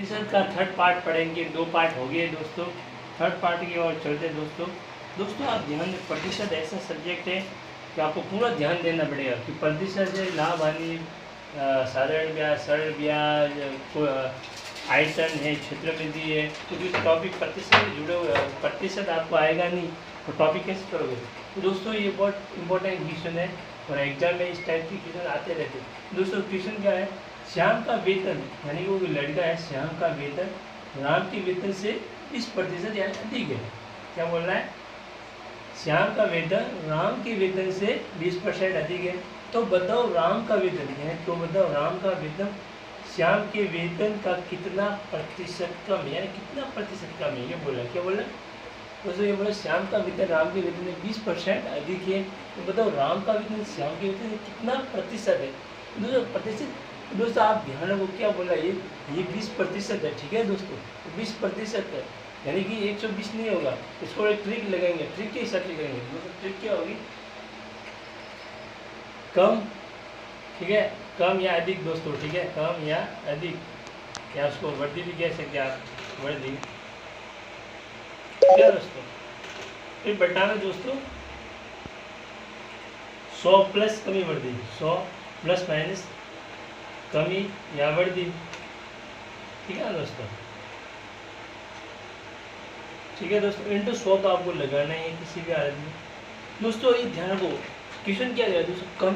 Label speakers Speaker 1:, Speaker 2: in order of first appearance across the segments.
Speaker 1: प्रतिशत का third part पढ़ेंगे। 2 पार्ट हो गए दोस्तों, थर्ड पार्ट की ओर चलते दोस्तों। दोस्तों आप ध्यान दें, प्रतिशत ऐसा सब्जेक्ट है कि आपको पूरा ध्यान देना पड़ेगा कि प्रतिशत है, लाभ हानि, साधारण ब्याज, सरल ब्याज, आयतन है, क्षेत्रवृद्धि है, तो जो टॉपिक प्रतिशत से जुड़े हुए प्रतिशत आपको आएगा नहीं तो टॉपिक कैसे करोगे। तो दोस्तों ये बहुत इंपॉर्टेंट क्वेश्चन है और एग्जाम में इस टाइप के क्वेश्चन आते रहते हैं। दोस्तों क्वेश्चन क्या है, श्याम का वेतन, यानी कि वो लड़का है, श्याम का वेतन राम के वेतन से 20% यानी अधिक है। क्या बोल रहा है, श्याम का वेतन राम के वेतन से 20% अधिक है, तो बताओ राम का वेतन है, तो बताओ राम का वेतन श्याम के वेतन का कितना प्रतिशत कम है, यानी कितना प्रतिशत कम है, ये बोला। क्या बोला दोस्तों, ये बोला श्याम का वेतन राम के वेतन से 20% अधिक है, तो बताओ राम का वेतन श्याम के वेतन से कितना प्रतिशत है। दोस्तों प्रतिशत, दोस्तों आप ध्यान रखो क्या बोला, ये 20% है, ठीक है दोस्तों, 20% है, यानी कि 120 नहीं होगा। इसको एक ट्रिक लगाएंगे, ट्रिक के हिसाब से करेंगे। दोस्तों ट्रिक क्या होगी, कम, ठीक है, कम या अधिक दोस्तों, ठीक है, कम या अधिक, या उसको वर्दी भी कह सकते आप, वर्दी, क्या दोस्तों। फिर बटाना दोस्तों 100 प्लस कमी वर्दी, 100 प्लस माइनस कमी या वर्दी, ठीक है दोस्तों, ठीक है दोस्तों, इंटू 100 तो आपको लगाना है किसी भी हालत में। दोस्तों ये ध्यान रखो, क्वेश्चन क्या है दोस्तों,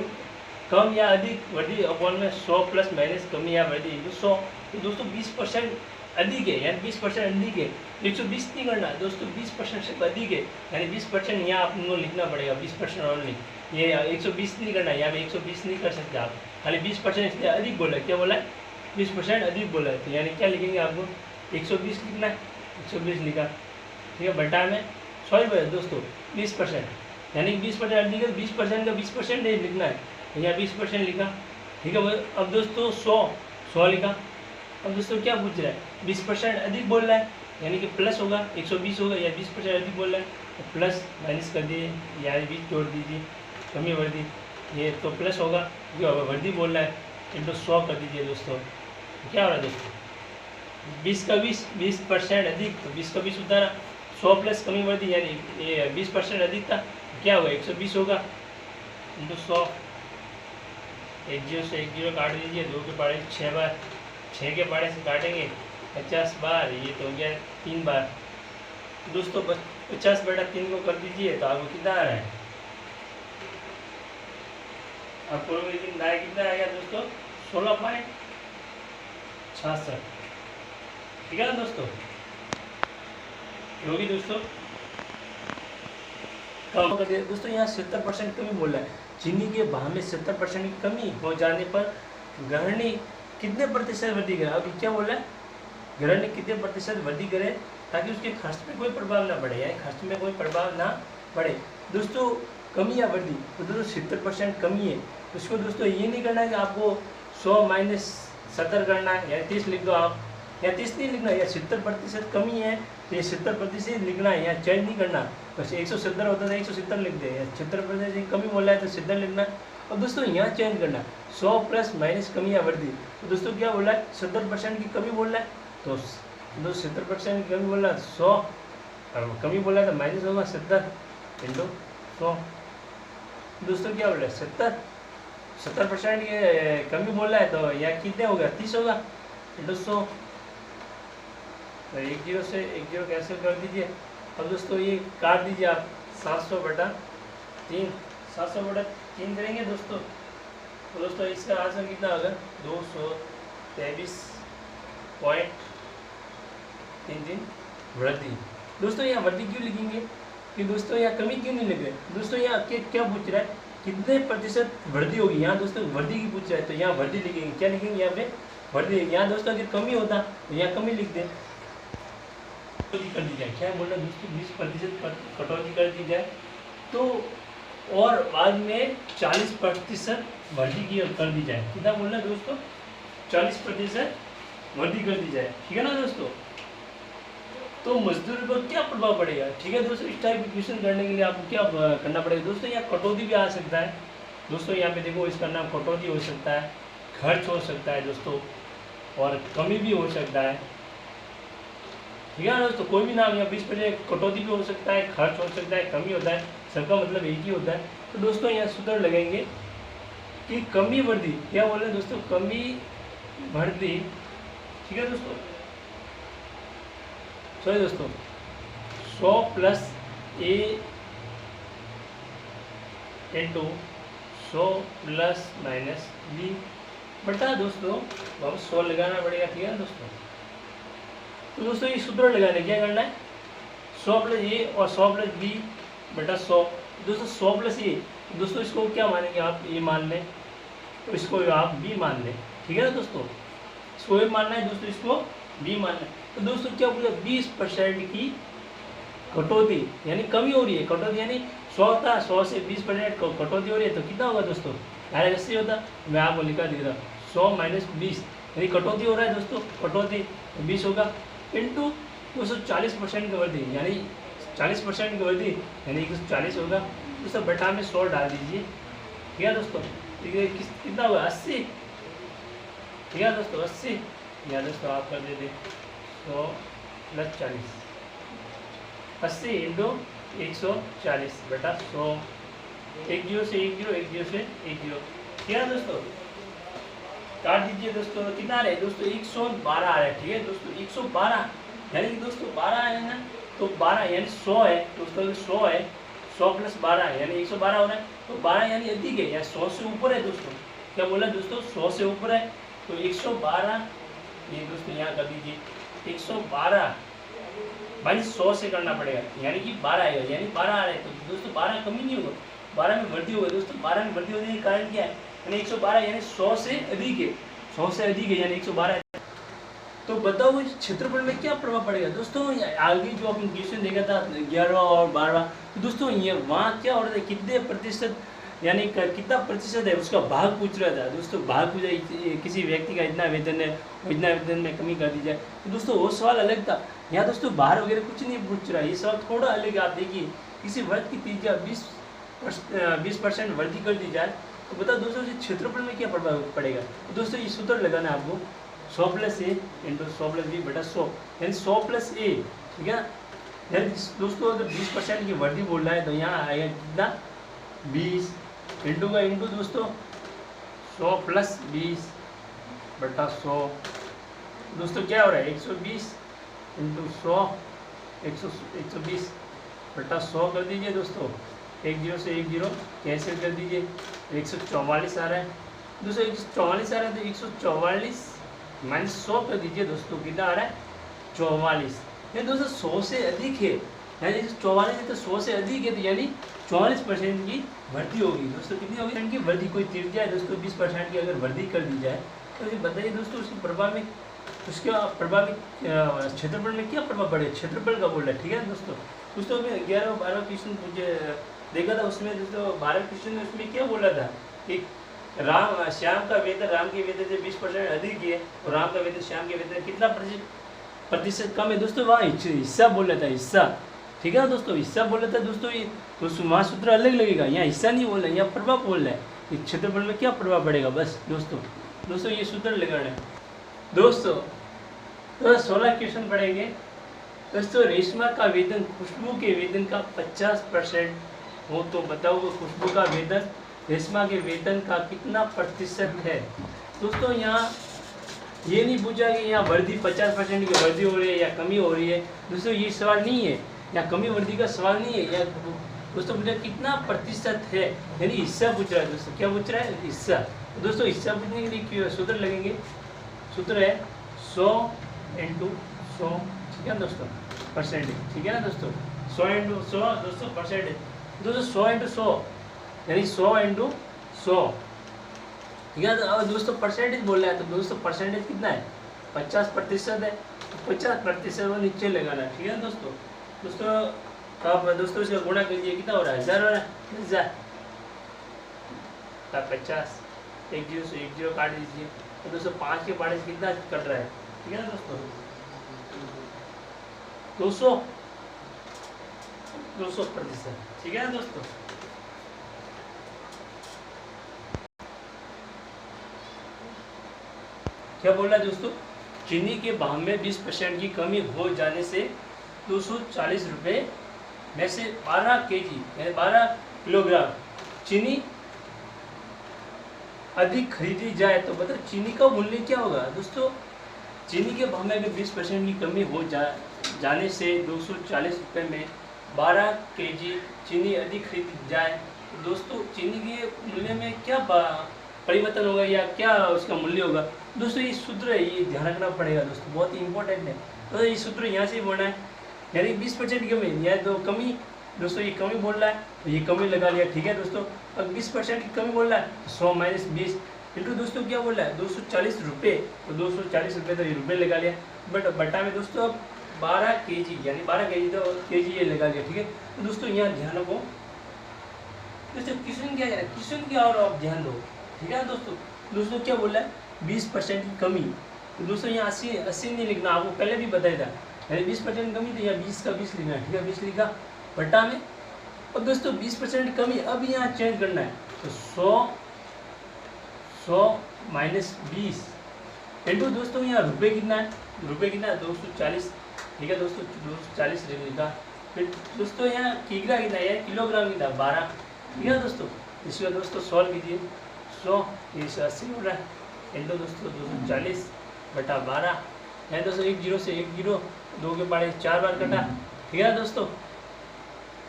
Speaker 1: कम या अधिक वर्दी अपॉन में 100 प्लस माइनस कमी या वर्दी इंटू 100, तो दोस्तों 20% अधिक है, यानी 20% अधिक है, 120 नहीं करना दोस्तों, 20% से अधिक है, यानी 20% यहाँ आपको लिखना पड़ेगा, 20% और नहीं, ये 120 नहीं करना, यहाँ पे 120 नहीं कर सकते आप, खाली 20% इसलिए अधिक बोला है। क्या बोला है, 20% अधिक बोला है, तो यानी क्या लिखेंगे, आपको 120 लिखना है, 120 लिखा, ठीक है, बटा में सॉरी दोस्तों 20%, यानी 20% अधिक है, 20% का 20% नहीं लिखना है, यहाँ 20% लिखा, ठीक है। अब दोस्तों 100 लिखा। अब दोस्तों क्या पूछ रहा है, 20% अधिक बोल रहा है, यानी कि प्लस होगा, 120 होगा, या 20% अधिक बोल रहा है तो प्लस माइनस कर दिए, या 20 जोड़ दीजिए, कमी वर्दी, ये तो प्लस होगा, जो वर्दी बोल रहा है इंटू 100 कर दीजिए दोस्तों। क्या हो रहा है दोस्तों, 20 का 20% अधिक, तो 20 का 20 उतारा, 100 प्लस कमी वर्दी, यानी ये 20% अधिक था, क्या होगा 120 होगा इंटू 100, 1 0 से 1 0 काट दीजिए, 2 के पाड़े 6 बार, 6 के पाड़े से काटेंगे 50 बार, ये तो हो गया 3 बार दोस्तों, 50/3 को कर दीजिए तो आपको कितना आ रहा है, आपको कितना आ गया दोस्तों, 16.66, ठीक है ना दोस्तों, होगी दोस्तों कम कर दिया दोस्तों। यहाँ 70% कमी बोल रहा है, चीनी के भाव में 70% की कमी हो जाने पर गृहिणी कितने प्रतिशत वृद्धि करे। अब क्या बोल रहा है, गृहिणी कितने प्रतिशत वृद्धि करे ताकि उसके खर्च में कोई प्रभाव ना पड़े, यानी खर्च में कोई प्रभाव ना पड़े। दोस्तों कमी या वृद्धि, तो दोस्तों 70% कमी है, उसको दोस्तों ये नहीं करना है कि आपको 100 माइनस 70 करना है, या 30 लिख दो आप, या 30 नहीं लिखना, या 70% कमी है तो ये 70% लिखना है, या चेंज नहीं करना। तो 170 होता था 170 लिख दे, या 70% कमी बोला है तो 70 लिखना। और दोस्तों यहाँ चेंज करना, 100 प्लस माइनस कमी या वृद्धि, तो दोस्तोदोस्तों क्या बोला है, 70% की कमी बोल रहा है, तो 70% की कमी बोल रहा है, 100 कमी बोला है तो माइनस होगा 70 इंटू 100। दोस्तों क्या बोल रहा है, 70% की कमी बोल रहा है तो यहाँ कितने होगा, 30 होगा इंटू 100, तो 1 0 से 1 0 कैंसिल कर दीजिए। अब दोस्तों ये काट दीजिए आप, 700/3, 700/3 करेंगे दोस्तों, तो दोस्तों इसका आंसर कितना होगा, 223.33 वृद्धि। दोस्तों यहाँ वृद्धि क्यों लिखेंगे कि दोस्तों यहाँ कमी क्यों नहीं लिख रहे, दोस्तों यहाँ क्या पूछ रहा है, कितने प्रतिशत वृद्धि होगी, यहाँ दोस्तों वृद्धि की पूछ रहा है, तो यहाँ वृद्धि लिखेंगे, क्या लिखेंगे यहाँ पे वृद्धि। यहाँ दोस्तों अगर कमी होता तो यहाँ कमी लिख दें, कटौती कर दी जाए, क्या बोल रहा है दोस्तों, 20% कटौती कर दी जाए, तो और बाद में 40% वृद्धि की कर दी जाए, कितना बोल रहा है दोस्तों, 40% वृद्धि कर दी जाए, ठीक है ना दोस्तों। तो मजदूर पर क्या प्रभाव पड़ेगा, ठीक है दोस्तों। इस टाइप की क्वेश्चन करने के लिए आपको क्या करना पड़ेगा दोस्तों, यहाँ कटौती भी आ सकता है दोस्तों, यहाँ पे देखो इसका नाम कटौती हो सकता है, खर्च हो सकता है दोस्तों, और कमी भी हो सकता है, ठीक है ना दोस्तों, कोई भी नाम या 20% कटौती भी हो सकता है, खर्च हो सकता है, कमी होता है, सबका मतलब एक ही होता है। तो दोस्तों यहाँ सूत्र लगेंगे कि कमी वृद्धि, क्या बोल रहे हैं दोस्तों, कमी वृद्धि, ठीक है दोस्तों, सॉरी दोस्तों, 100 प्लस ए इंटू 100 प्लस माइनस बी बटा दोस्तों वापस 100 लगाना पड़ेगा, ठीक है दोस्तों। तो दोस्तों ये सूत्र लगाने क्या करना है, 100 प्लस ए और 100 प्लस बी बटा 100। दोस्तों 100 प्लस ए, दोस्तों इसको क्या मानेंगे आप, ए मान लें, तो इसको आप बी मान लें, ठीक है ना दोस्तों, इसको ए मानना है दोस्तों, इसको बी मानना है। तो दोस्तों क्या बोला, 20% की कटौती यानी कमी हो रही है, कटौती यानी 100 था, 100 से 20% कटौती हो रही है, तो कितना होगा दोस्तों, 80 होता। मैं आपको लिखा दे रहा, 100 माइनस 20 यानी कटौती हो रहा है दोस्तों, कटौती 20 होगा, इंटू 240% की वृद्धि यानी 40% की वृद्धि यानी 140 होगा दोस्तों, बटा में 100 डाल दीजिए, ठीक है दोस्तों। ठीक है, कितना होगा 80, ठीक है दोस्तों 80, या दोस्तों आप कर दे 100 प्लस 40, 80 इंटू 140 बटा 100, 1 0 से 1 0, 1 0 से 1 0, ठीक है दोस्तों, काट दीजिए दोस्तों, कितना आ रहा है दोस्तों, 112 आ रहा है, ठीक है दोस्तों, 112 यानी कि दोस्तों 12 है ना, तो 12 यानी 100 है दोस्तों, 100 है, 100 प्लस 12 यानी 112 हो रहा है, तो 12 यानी अधिक है या 100 से ऊपर है दोस्तों, क्या बोला दोस्तों, 100 से ऊपर है, तो 112 ये दोस्तों यहाँ कर दीजिए, 112 माइनस 100 से करना पड़ेगा यानी कि 12 आएगा, यानी 12 आ रहा है, तो दोस्तों 12 कमी नहीं होगा, 12 में वृद्धि होगा दोस्तों, 12 में वृद्धि होने का कारण क्या है, यानी 112 यानी 100 से अधिक है, 100 से अधिक है यानी 112 है। तो बताओ क्षेत्रफल में क्या प्रभाव पड़ेगा दोस्तों, आगे जो अपन क्वेश्चन देखा था 11वां और 12वां, तो दोस्तों ये वहाँ क्या हो रहा था, कितने प्रतिशत यानी कितना प्रतिशत है उसका भाग पूछ रहा था दोस्तों, भाग पूछा, किसी व्यक्ति का इतना वेतन है, इतना वेतन में कमी कर दी जाए, तो दोस्तों वो सवाल अलग था। यहाँ दोस्तों बाहर वगैरह कुछ नहीं पूछ रहा है, ये सवाल थोड़ा अलग है। आप देखिए, किसी वर्ग की त्रिज्या 20% वृद्धि कर दी जाए, तो बताओ दोस्तों क्षेत्रफल में क्या प्रभाव पड़ेगा। तो दोस्तों ये सूत्र लगाना है आपको, 100 प्लस ए इंटू 100 प्लस बी बटा 100 यानी 100 प्लस ए, ठीक है। यानी दोस्तों अगर 20% की वृद्धि बोल रहा है तो यहाँ आएगा कितना, 20 इंटू का इंटू दोस्तों 100 प्लस 20 बटा 100, दोस्तों क्या हो रहा है 120 इंटू 100 120 बटा 100 कर दीजिए दोस्तों, 1 0 से 1 0 कैंसिल कर दीजिए, 144 आ रहा है दोस्तों, 144 आ रहा है, तो 144 माइनस 100 कर दीजिए दोस्तों, कितना आ रहा है 44, ये दोस्तों 100 से अधिक है, यानी 44 है तो 100 से अधिक है, तो यानी 44% की वृद्धि होगी दोस्तों, कितनी होगी की वृद्धि, कोई त्रिज्या है दोस्तों 20% की अगर वृद्धि कर दी जाए, तो ये बताइए दोस्तों उसके प्रभाव में, उसके प्रभाव में क्षेत्रफल में क्या प्रभाव पड़ेगा, क्षेत्रफल का बोल रहा है, ठीक है दोस्तों मैं 11 12 क्वेश्चन देखा था, उसमें दोस्तों 12 क्वेश्चन में उसमें क्या बोला था कि श्याम का वेतन राम के वेतन से 20% अधिक है, और राम का वेतन श्याम के वेतन कितना प्रतिशत कम है दोस्तों, वहाँ हिस्सा बोल रहा था, हिस्सा, ठीक है ना दोस्तों, हिस्सा बोल रहा था दोस्तों, ये तो वहाँ सूत्र अलग लगेगा, यहाँ हिस्सा नहीं बोल रहा है, यहाँ प्रभाव बोल रहा है कि क्षेत्रफल में क्या प्रभाव पड़ेगा, बस दोस्तों ये सूत्र लगाना है दोस्तों। तो 16 क्वेश्चन पढ़ेंगे दोस्तों। रेशमा का वेतन खुशबू के वेतन का 50% हो तो बताओ खुशबू का वेतन रेशमा के वेतन का कितना प्रतिशत है। दोस्तों यहाँ ये नहीं पूछा कि यहाँ वृद्धि 50% की वृद्धि हो रही है या कमी हो रही है, दोस्तों ये सवाल नहीं है, या कमी वृद्धि का सवाल नहीं है, या दोस्तों मुझे कितना प्रतिशत है, यानी हिस्सा पूछ रहा है दोस्तों, क्या पूछ रहा है हिस्सा। तो दोस्तों हिस्सा पूछने के लिए सूत्र लगेंगे, सूत्र है 100 इंटू 100, ठीक है दोस्तों, परसेंटेज, ठीक है ना दोस्तों, 100 इंटू 100 दोस्तों परसेंटेज, दोस्तों 100 इंटू 100 यानी 100 इंटू 100, ठीक है। तो दोस्तों परसेंटेज बोल रहा है, तो दोस्तों परसेंटेज कितना है 50% है, तो 50% वो नीचे लगाना है, ठीक है दोस्तों। तो आप दोस्तों इसका गुणा कीजिए, कितना हो रहा है 1000 हो रहा है, 1000 50, 1 0 से 1 0 काट दीजिए, तो दोस्तों 5 के पार्ट से कितना कट रहा है, ठीक है ना दोस्तों 200%, ठीक है ना दोस्तों। क्या बोल रहा है दोस्तों, चीनी के भाव में 20% की कमी हो जाने से 240 रुपये में से 12 केजी यानी 12 किलोग्राम चीनी अधिक खरीदी जाए तो मतलब चीनी का मूल्य क्या होगा दोस्तों। चीनी के भाव में अगर 20% की कमी हो जाने से 240 रुपये में 12 केजी चीनी अधिक खरीदी जाए तो दोस्तों चीनी के मूल्य में क्या परिवर्तन होगा या क्या उसका मूल्य होगा। दोस्तों ये सूत्र है, ये ध्यान रखना पड़ेगा दोस्तों, बहुत ही इंपॉर्टेंट है। तो ये सूत्र यहाँ से बोलना है, यानी 20% की कमी या तो कमी दोस्तों, ये कमी बोल रहा है तो ये कमी लगा लिया, ठीक है दोस्तों। अब 20% की कमी बोल रहा है 100 माइनस 20 इंटू दोस्तों क्या बोल रहा है 240 रुपये, तो 240 रुपये तो ये रुपये लगा लिया, बट बटा में दोस्तों अब 12 केजी यानी 12 केजी तो केजी ये लगा लिया, ठीक है। तो दोस्तों यहाँ ध्यान रखो दोस्तों, क्वेश्चन क्या है, क्वेश्चन क्या और आप ध्यान दो, ठीक है दोस्तों। दोस्तों क्या बोल रहा है 20% की कमी, तो दोस्तों यहाँ 80 नहीं लिखना, आपको पहले भी बताया था, यानी 20% कमी तो यहाँ 20 का 20 लिखना है, ठीक है। 20 लिखा बटा में, और दोस्तों 20% कमी अब यहाँ चेंज करना है, तो 100 माइनस 20 इंटू दोस्तों यहाँ रुपये कितना है, रुपये कितना है 240, ठीक है दोस्तों 240 लिखा। फिर दोस्तों यहाँ किग्रा कितना है, किलोग्राम कितना 12, ठीक है दोस्तों। इसका दोस्तों सॉल्व कीजिए, 100 180 हो रहा है इंटू दोस्तों 240 बटा 12, यहाँ दोस्तों 1 0 से 1 0 2 के पाड़े 4 बार कटा, ठीक है दोस्तों,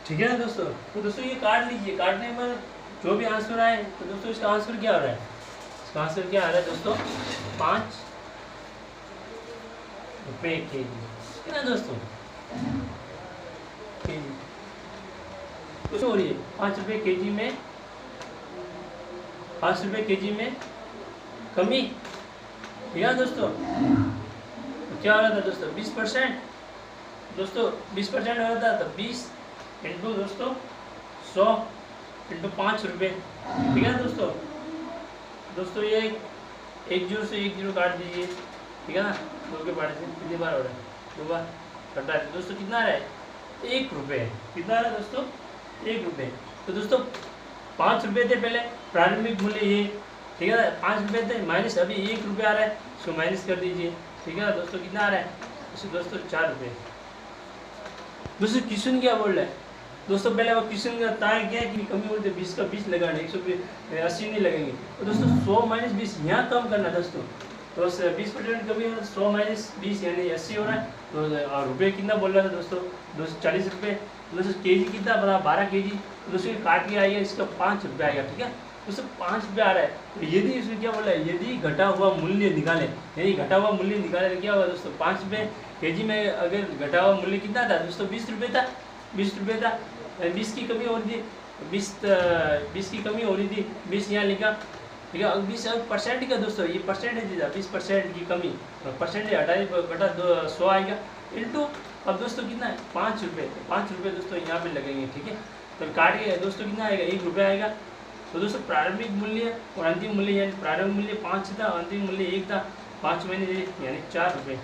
Speaker 1: ठीक है ना दोस्तों। तो दोस्तों ये काट लीजिए, काटने पर जो भी आंसर आए तो दोस्तों इसका आंसर क्या हो रहा है, इसका आंसर क्या आ रहा है दोस्तों 5 रुपये केजी, है ना दोस्तों, केजी। दोस्तों हो रही है 5 रुपये केजी में, 5 रुपये केजी में कमी, ठीक है दोस्तों। तो क्या हो रहा था दोस्तों 20%, दोस्तों 20% हो रहा था तो 20 इंटू दोस्तों 100 इंटू 5 रुपये, ठीक है दोस्तों। दोस्तों ये 1 0 से 1 0 काट दीजिए, ठीक है ना, 2 के पाड़े से कितनी बार हो रहा है 2 बार कटा है, दोस्तों कितना आ रहा है 1 रुपये, कितना आ रहा है दोस्तों 1 रुपये। तो दोस्तों 5 रुपये थे पहले प्रारंभिक मूल्य ये, ठीक है ना, 5 रुपये थे माइनस अभी 1 रुपये आ रहा है, इसको माइनस कर दीजिए, ठीक है ना दोस्तों। कितना आ रहा है दोस्तों 4 रुपये। दोस्तों क्वेश्चन क्या बोल रहा है दोस्तों, पहले वो क्वेश्चन का तार क्या है कि कमी बोलते 20 का 20 लगाना, 180 नहीं लगेंगे, तो दोस्तों 100 माइनस 20 यहाँ कम करना दोस्तों, तो 20% कमी हो 100 माइनस 20 यानी 80 हो रहा है। तो रुपये कितना बोल रहा था दोस्तों 240 रुपये, दोस्तों केजी कितना बना 12 केजी, दोस्तों काट के आएगा इसका 5 रुपये आएगा, ठीक है दोस्तों 5 रुपये आ रहा है। तो यदि इसमें क्या बोल रहा है, यदि घटा हुआ मूल्य निकाले, यदि घटा हुआ मूल्य निकाले तो क्या होगा दोस्तों 5 रुपये केजी में अगर घटा हुआ मूल्य कितना था दोस्तों 20 रुपये था, 20 रुपये था, 20 की कमी हो रही थी, 20 की कमी हो रही थी, 20 यहाँ लिखा, ठीक है। अब 20% का दोस्तों ये परसेंटेज था 20% की कमी, परसेंटेज हटाए बटा 100 आएगा इंटू अब दोस्तों कितना है 5 रुपये, 5 रुपये दोस्तों यहाँ पे लगेंगे, ठीक है। तो काट के दोस्तों कितना आएगा 1 रुपये आएगा। तो दोस्तों प्रारंभिक मूल्य और अंतिम मूल्य यानी प्रारंभिक मूल्य 5 था, अंतिम मूल्य 1 था, 5 महीने यानी 4 रुपये।